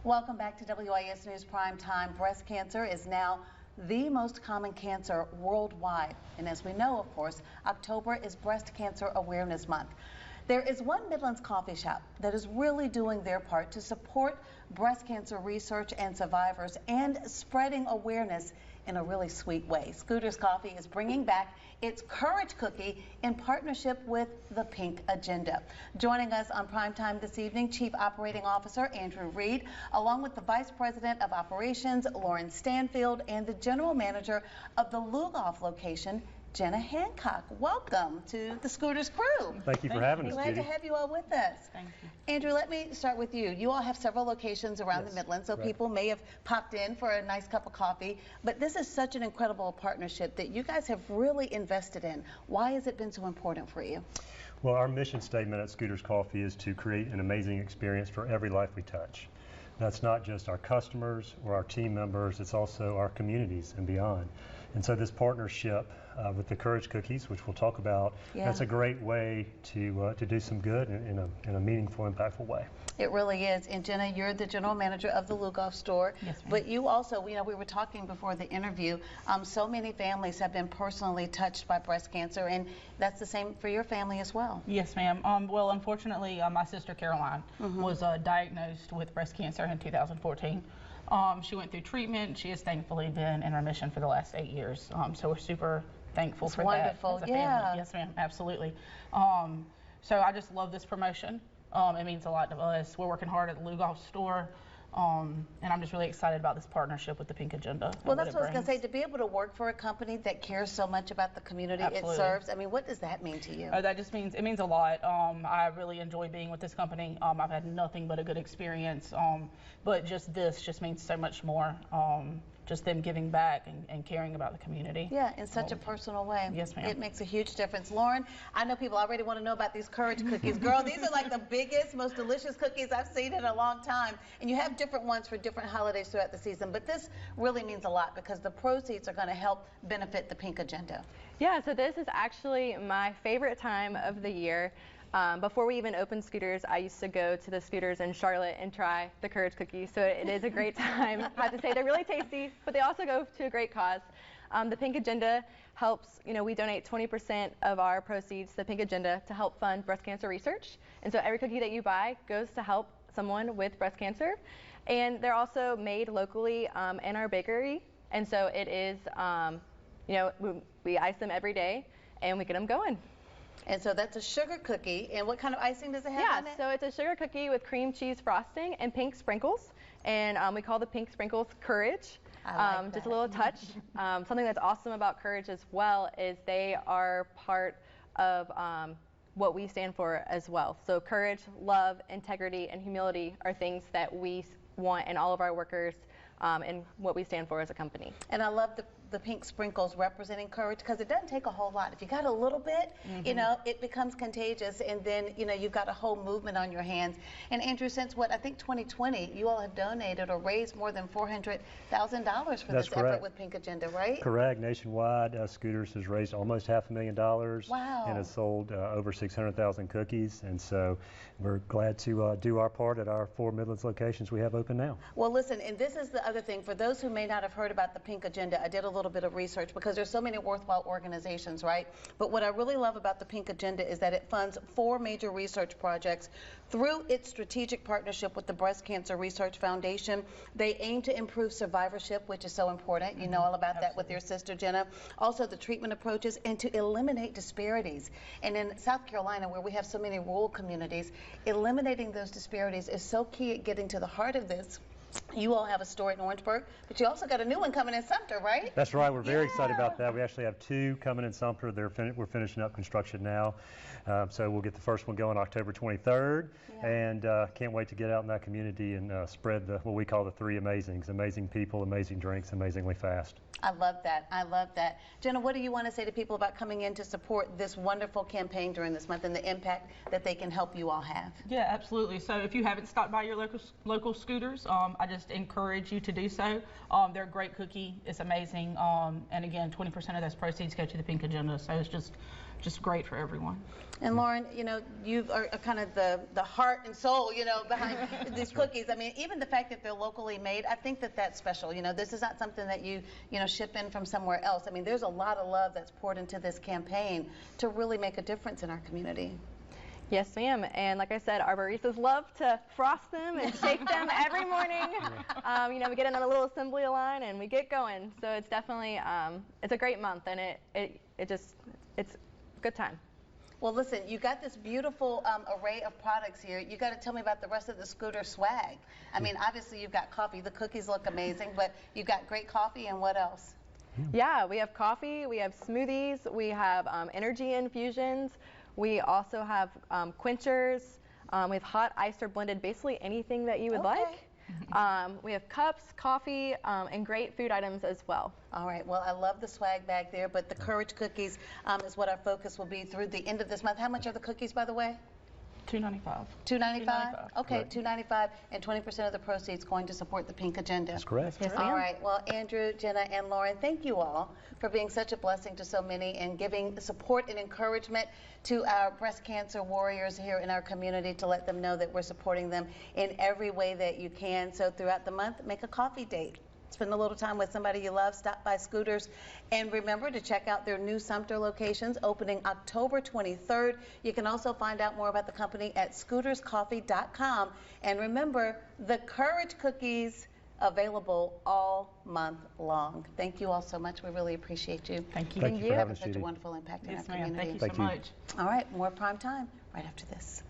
Welcome back to WIS News Prime Time. Breast cancer is now the most common cancer worldwide. And as we know, of course, October is Breast Cancer Awareness Month. There is one Midlands coffee shop that is really doing their part to support breast cancer research and survivors and spreading awareness in a really sweet way. Scooters Coffee is bringing back its Courage Cookie in partnership with the Pink Agenda. Joining us on Primetime this evening, Chief Operating Officer Andrew Reed, along with the Vice President of Operations, Lauren Stanfield, and the General Manager of the Lugoff location, Jenna Hancock. Welcome to the Scooters crew. Thank you for having us, Glad to have you all with us. Thank you. Andrew, let me start with you. You all have several locations around the Midlands, so people may have popped in for a nice cup of coffee, but this is such an incredible partnership that you guys have really invested in. Why has it been so important for you? Well, our mission statement at Scooters Coffee is to create an amazing experience for every life we touch. That's not just our customers or our team members, it's also our communities and beyond. And so this partnership with the Courage Cookies, which we'll talk about, that's a great way to do some good in a meaningful, impactful way. It really is. And Jenna, you're the general manager of the Lugoff store. Yes, ma'am. But you also, we were talking before the interview, so many families have been personally touched by breast cancer, and that's the same for your family as well. Yes, ma'am. Well, unfortunately, my sister Caroline was diagnosed with breast cancer in 2014. She went through treatment. She has thankfully been in remission for the last 8 years. So we're super thankful for wonderful. that as a family. Yes, ma'am. Absolutely. So I just love this promotion. It means a lot to us. We're working hard at the Lugoff store. And I'm just really excited about this partnership with the Pink Agenda. Well, that's what I was going to say. To be able to work for a company that cares so much about the community it serves, I mean, what does that mean to you? That just means, it means a lot. I really enjoy being with this company. I've had nothing but a good experience. But just this just means so much more. Just them giving back and caring about the community. Yeah, in such a personal way. Yes, ma'am. It makes a huge difference. Lauren, I know people already want to know about these Courage Cookies. Girl, these are like the biggest, most delicious cookies I've seen in a long time. And you have different ones for different holidays throughout the season. But this really means a lot because the proceeds are going to help benefit the Pink Agenda. Yeah, so this is actually my favorite time of the year. Before we even opened Scooters, I used to go to the Scooters in Charlotte and try the Courage Cookies, so it is a great time. I have to say they're really tasty, but they also go to a great cause. The Pink Agenda helps, we donate 20% of our proceeds to the Pink Agenda to help fund breast cancer research. And so every cookie that you buy goes to help someone with breast cancer. And they're also made locally in our bakery. And so it is, we ice them every day and we get them going. And so that's a sugar cookie. And what kind of icing does it have on it? So it's a sugar cookie with cream cheese frosting and pink sprinkles. And we call the pink sprinkles Courage. I like just a little touch. Something that's awesome about Courage as well is they are part of what we stand for as well. So courage, love, integrity, and humility are things that we want in all of our workers and what we stand for as a company. And I love the pink sprinkles representing courage because it doesn't take a whole lot. If you got a little bit, it becomes contagious, and then you've got a whole movement on your hands. And Andrew, since I think 2020, you all have donated or raised more than $400,000 for this effort with Pink Agenda, right? Correct. Nationwide, Scooters has raised almost $500,000. Wow. And has sold over 600,000 cookies. And so we're glad to do our part at our 4 Midlands locations we have open now. Well, listen, and this is the other thing. For those who may not have heard about the Pink Agenda, I did a little bit of research because there's so many worthwhile organizations, right? But what I really love about the Pink Agenda is that it funds 4 major research projects through its strategic partnership with the Breast Cancer Research Foundation. They aim to improve survivorship, which is so important. You know all about that with your sister, Jenna. Also the treatment approaches and to eliminate disparities. And in South Carolina, where we have so many rural communities, eliminating those disparities is so key at getting to the heart of this. You all have a store in Orangeburg, but you also got a new one coming in Sumter, right? That's right. We're very excited about that. We actually have 2 coming in Sumter. We're finishing up construction now. So we'll get the first one going October 23rd. And can't wait to get out in that community and spread what we call the 3 amazings. Amazing people, amazing drinks, amazingly fast. I love that. I love that. Jenna, what do you want to say to people about coming in to support this wonderful campaign during this month and the impact that they can help you all have? Yeah, absolutely. So if you haven't stopped by your local Scooters, I just just encourage you to do so. They're a great cookie. It's amazing. And again, 20% of those proceeds go to the Pink Agenda. So it's just great for everyone. And Lauren, you know, you are kind of the heart and soul, you know, behind these cookies. I mean, even the fact that they're locally made, I think that that's special. You know, this is not something that you know, ship in from somewhere else. I mean, there's a lot of love that's poured into this campaign to really make a difference in our community. Yes, ma'am. And like I said, our baristas love to frost them and shake them every morning. You know, we get in on a little assembly line and we get going. So it's definitely, it's a great month, and it's a good time. Well, listen, you got this beautiful array of products here. You got to tell me about the rest of the Scooter swag. I mean, obviously you've got coffee. The cookies look amazing, but you've got great coffee, and what else? Yeah, we have coffee, we have smoothies, we have energy infusions. We also have quenchers. We have hot, iced, or blended, basically anything that you would like. We have cups, coffee, and great food items as well. All right. Well, I love the swag bag there, but the Courage cookies is what our focus will be through the end of this month. How much are the cookies, by the way? $2.95. $2.95? Okay, Correct. $2.95, and 20% of the proceeds going to support the Pink Agenda. That's correct. Yes, All ma'am. right. Well, Andrew, Jenna, and Lauren, thank you all for being such a blessing to so many and giving support and encouragement to our breast cancer warriors here in our community, to let them know that we're supporting them in every way that you can. So throughout the month, make a coffee date. Spend a little time with somebody you love. Stop by Scooters. And remember to check out their new Sumter locations opening October 23rd. You can also find out more about the company at scooterscoffee.com. And remember, the Courage cookies available all month long. Thank you all so much. We really appreciate you. Thank you. Thank you for Having having us, such a Judy. wonderful impact in our Yes, ma'am. community. Thank you Thank so you. much. All right, more prime time right after this.